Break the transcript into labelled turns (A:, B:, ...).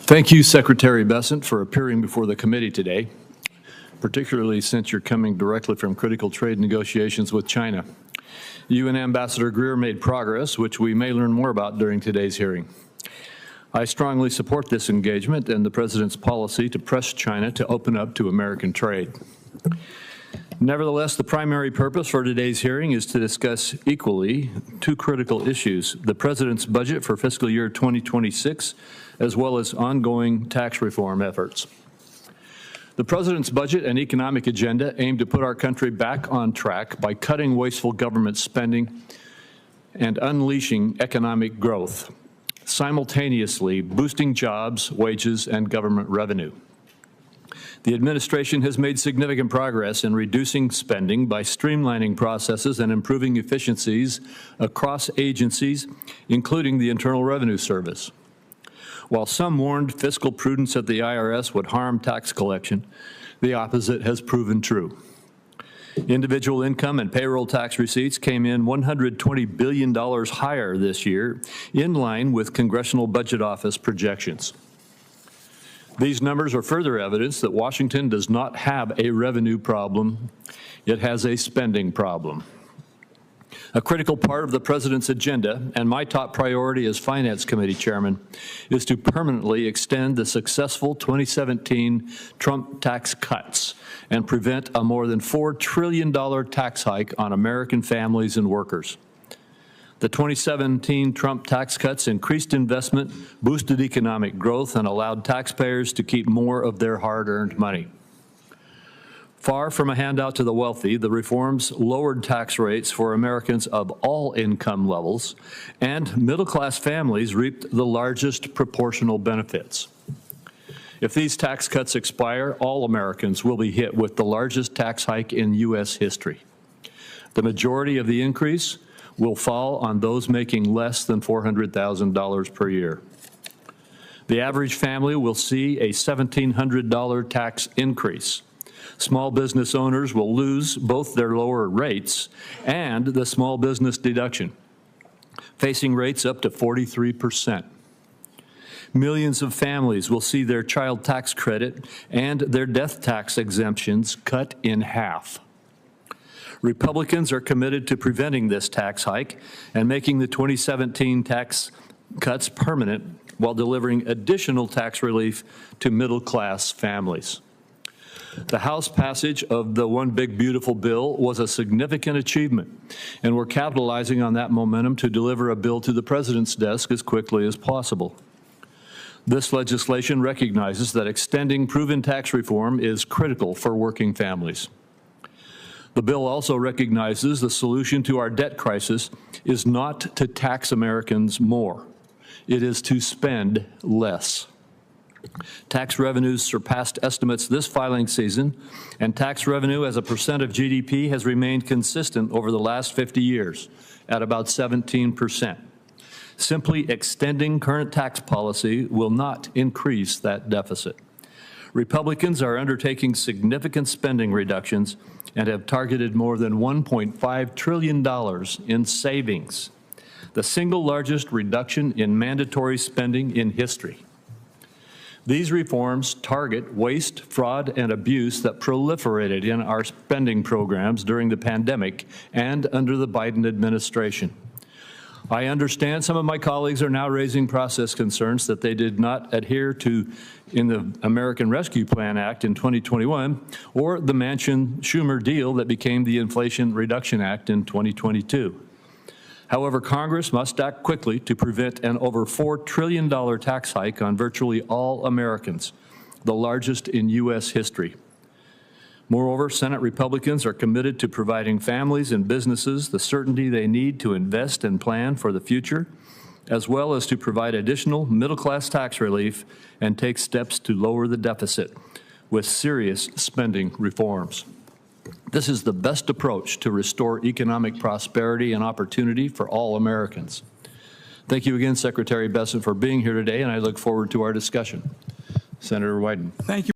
A: Thank you, Secretary Bessent, for appearing before the committee today, particularly since you're coming directly from critical trade negotiations with China. You and Ambassador Greer made progress, which we may learn more about during today's hearing. I strongly support this engagement and the President's policy to press China to open up to American trade. Nevertheless, the primary purpose for today's hearing is to discuss equally two critical issues: the President's budget for fiscal year 2026, as well as ongoing tax reform efforts. The President's budget and economic agenda aim to put our country back on track by cutting wasteful government spending and unleashing economic growth, simultaneously boosting jobs, wages, and government revenue. The administration has made significant progress in reducing spending by streamlining processes and improving efficiencies across agencies, including the Internal Revenue Service. While some warned fiscal prudence at the IRS would harm tax collection, the opposite has proven true. Individual income and payroll tax receipts came in $120 billion higher this year, in line with Congressional Budget Office projections. These numbers are further evidence that Washington does not have a revenue problem, it has a spending problem. A critical part of the President's agenda, and my top priority as Finance Committee Chairman, is to permanently extend the successful 2017 Trump tax cuts and prevent a more than $4 trillion tax hike on American families and workers. The 2017 Trump tax cuts increased investment, boosted economic growth, and allowed taxpayers to keep more of their hard-earned money. Far from a handout to the wealthy, the reforms lowered tax rates for Americans of all income levels, and middle-class families reaped the largest proportional benefits. If these tax cuts expire, all Americans will be hit with the largest tax hike in U.S. history. The majority of the increase will fall on those making less than $400,000 per year. The average family will see a $1,700 tax increase. Small business owners will lose both their lower rates and the small business deduction, facing rates up to 43%. Millions of families will see their child tax credit and their death tax exemptions cut in half. Republicans are committed to preventing this tax hike and making the 2017 tax cuts permanent while delivering additional tax relief to middle-class families. The House passage of the One Big Beautiful Bill was a significant achievement, and we're capitalizing on that momentum to deliver a bill to the President's desk as quickly as possible. This legislation recognizes that extending proven tax reform is critical for working families. The bill also recognizes the solution to our debt crisis is not to tax Americans more. It is to spend less. Tax revenues surpassed estimates this filing season, and tax revenue as a percent of GDP has remained consistent over the last 50 years at about 17%. Simply extending current tax policy will not increase that deficit. Republicans are undertaking significant spending reductions and have targeted more than $1.5 trillion in savings, the single largest reduction in mandatory spending in history. These reforms target waste, fraud, and abuse that proliferated in our spending programs during the pandemic and under the Biden administration. I understand some of my colleagues are now raising process concerns that they did not adhere to in the American Rescue Plan Act in 2021 or the Manchin-Schumer deal that became the Inflation Reduction Act in 2022. However, Congress must act quickly to prevent an over $4 trillion tax hike on virtually all Americans, the largest in U.S. history. Moreover, Senate Republicans are committed to providing families and businesses the certainty they need to invest and plan for the future, as well as to provide additional middle-class tax relief and take steps to lower the deficit with serious spending reforms. This is the best approach to restore economic prosperity and opportunity for all Americans. Thank you again, Secretary Bessent, for being here today, and I look forward to our discussion. Senator Wyden.
B: Thank you.